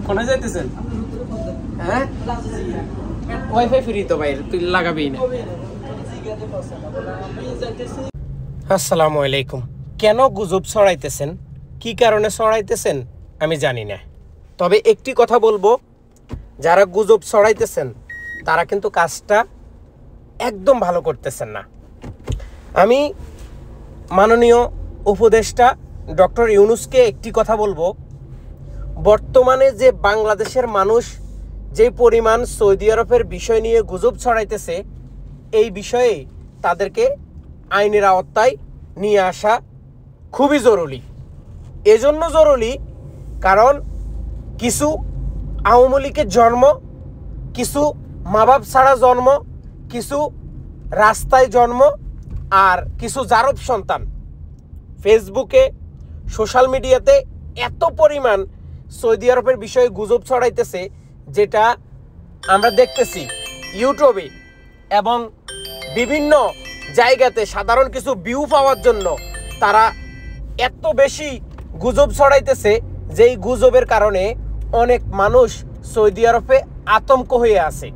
কোনে যাইতেছেন? হ্যাঁ, ওয়াইফাই ফ্রি তো ভাই, তুই লাগাবি না। আসসালামু আলাইকুম। কেন গুজব ছড়াইতেছেন, কি কারণে ছড়াইতেছেন আমি জানি না, তবে একটি কথা বলবো, যারা গুজব ছড়াইতেছেন তারা কিন্তু কাজটা একদম ভালো করতেছেন না। আমি মাননীয় উপদেষ্টা ডক্টর ইউনূসকে একটি কথা বলবো, বর্তমানে যে বাংলাদেশের মানুষ যে পরিমাণ সৌদি আরবের বিষয় নিয়ে গুজব ছড়াইতেছে, এই বিষয়ে তাদেরকে আইনের আওতায় নিয়ে আসা খুবই জরুরি। এজন্য জরুরি কারণ কিছু আওয়ামী লীগের জন্ম, কিছু মা বাপ ছাড়া জন্ম, কিছু রাস্তায় জন্ম, আর কিছু জারব সন্তান ফেসবুকে সোশ্যাল মিডিয়াতে এত পরিমাণ সৌদি আরবের বিষয়ে গুজব ছড়াইতেছে, যেটা আমরা দেখতেছি ইউটিউবে এবং বিভিন্ন জায়গাতে সাধারণ কিছু ভিউ পাওয়ার জন্য তারা এত বেশি গুজব ছড়াইতেছে, যেই গুজবের কারণে অনেক মানুষ সৌদি আরবে আতঙ্ক হয়ে আছে।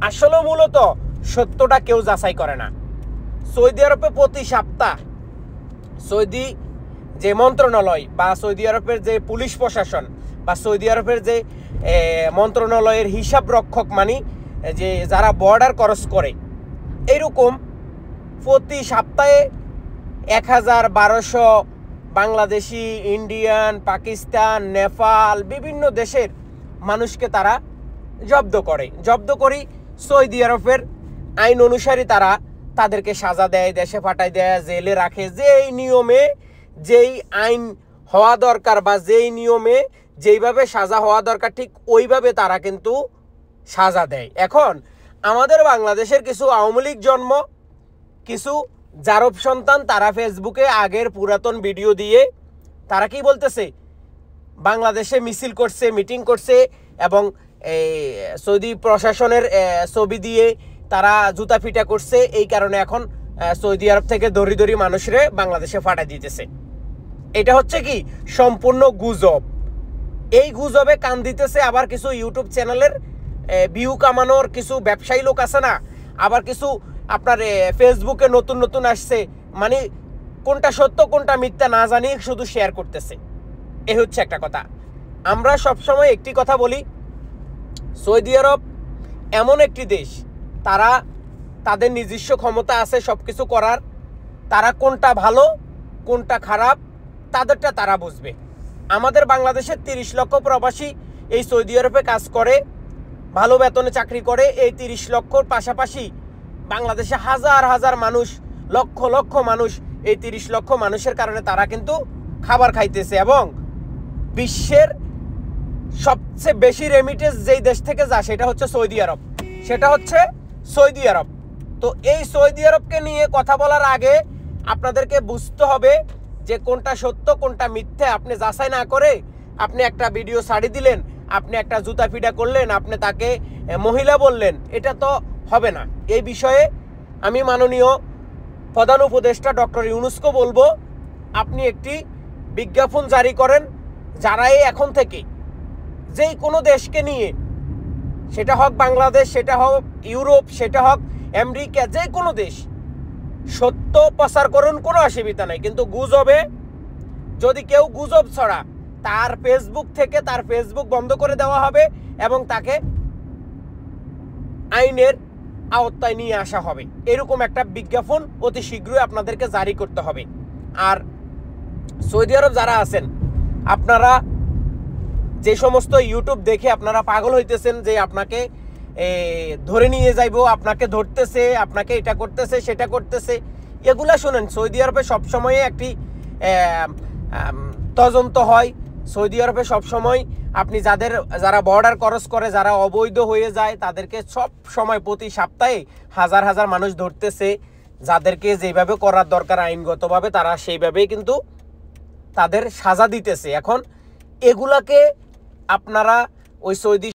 আসলে মূলত সত্যটা কেউ যাচাই করে না। সৌদি আরবে প্রতি সপ্তাহ সৌদি যে মন্ত্রণালয় বা সৌদি আরবের যে পুলিশ প্রশাসন বা সৌদি আরবের যে মন্ত্রণালয়ের হিসাব রক্ষক, মানে যে যারা বর্ডার ক্রস করে, এইরকম প্রতি সপ্তাহে 1000-1200 বাংলাদেশি, ইন্ডিয়ান, পাকিস্তান, নেপাল, বিভিন্ন দেশের মানুষকে তারা জব্দ করি সৌদি আরবের আইন অনুসারে তারা তাদেরকে সাজা দেয়, দেশে পাঠায় দেয়, জেলে রাখে। যেই নিয়মে যেই আইন হওয়া দরকার বা যেই নিয়মে যেইভাবে সাজা হওয়া দরকার, ঠিক ওইভাবে তারা কিন্তু সাজা দেয়। এখন আমাদের বাংলাদেশের কিছু আওয়ামী লীগ জন্ম, কিছু জারব সন্তান, তারা ফেসবুকে আগের পুরাতন ভিডিও দিয়ে তারা কি বলতেছে, বাংলাদেশে মিছিল করছে, মিটিং করছে এবং সৌদি প্রশাসনের ছবি দিয়ে তারা জুতা ফিটা করছে। এই কারণে এখন সৌদি আরব থেকে দড়ি মানুষরে বাংলাদেশে ফাটাই দিতেছে। এটা হচ্ছে কি সম্পূর্ণ গুজব। এই গুজবে কান দিতেছে আবার কিছু ইউটিউব চ্যানেলের ভিউ কামানোর কিছু ব্যবসায়ী লোক আছে না, আবার কিছু আপনার ফেসবুকে নতুন আসছে, মানে কোনটা সত্য কোনটা মিথ্যা না জানি শুধু শেয়ার করতেছে। এই হচ্ছে একটা কথা। আমরা সবসময় একটি কথা বলি, সৌদি আরব এমন একটি দেশ, তারা তাদের নিজস্ব ক্ষমতা আছে সব কিছু করার। তারা কোনটা ভালো কোনটা খারাপ তাদেরটা তারা বুঝবে। আমাদের বাংলাদেশের 30 লক্ষ প্রবাসী এই সৌদি আরবে কাজ করে, ভালো বেতনে চাকরি করে। এই 30 লক্ষর পাশাপাশি বাংলাদেশে হাজার মানুষ, লক্ষ মানুষ, এই 30 লক্ষ মানুষের কারণে তারা কিন্তু খাবার খাইতেছে। এবং বিশ্বের সবচেয়ে বেশি রেমিটেন্স যেই দেশ থেকে যায় সেটা হচ্ছে সৌদি আরব। তো এই সৌদি আরবকে নিয়ে কথা বলার আগে আপনাদেরকে বুঝতে হবে যে কোনটা সত্য কোনটা মিথ্যে। আপনি যাচাই না করে আপনি একটা ভিডিও ছাড়ি দিলেন, আপনি একটা জুতা ফিটা করলেন, আপনি তাকে মহিলা বললেন, এটা তো হবে না। এই বিষয়ে আমি মাননীয় প্রধান উপদেষ্টা ডক্টর ইউনূসকে বলবো, আপনি একটি বিজ্ঞাপন জারি করেন, যারা এখন থেকে যেই কোনো দেশকে নিয়ে, সেটা হোক বাংলাদেশ, সেটা হোক ইউরোপ, সেটা হোক আমেরিকা, যে কোনো দেশ, সত্য প্রচার করুন, কোনো অসুবিধা নাই। কিন্তু গুজবে যদি কেউ গুজব ছড়া, তার ফেসবুক থেকে তার ফেসবুক বন্ধ করে দেওয়া হবে এবং তাকে আইনের আওতায় নিয়ে আসা হবে। এরকম একটা বিজ্ঞাপন অতি শীঘ্রই আপনাদেরকে জারি করতে হবে। আর সৌদি আরব যারা আছেন, আপনারা যে সমস্ত ইউটিউব দেখে আপনারা পাগল হইতেছেন যে আপনাকে ধরে নিয়ে যাইব, আপনাকে ধরতেছে, আপনাকে এটা করতেছে সেটা করতেছে, এগুলা শুনেন। সৌদি আরবে সবসময় একটি তদন্ত হয়। সৌদি আরবে সবসময় আপনি যারা বর্ডার ক্রস করে, যারা অবৈধ হয়ে যায়, তাদেরকে সব সময় প্রতি সপ্তাহে হাজার মানুষ ধরতেছে। যাদেরকে যেভাবে করার দরকার আইনগতভাবে, তারা সেইভাবেই কিন্তু তাদের সাজা দিতেছে। এখন এগুলাকে আপনারা ওই সৌদি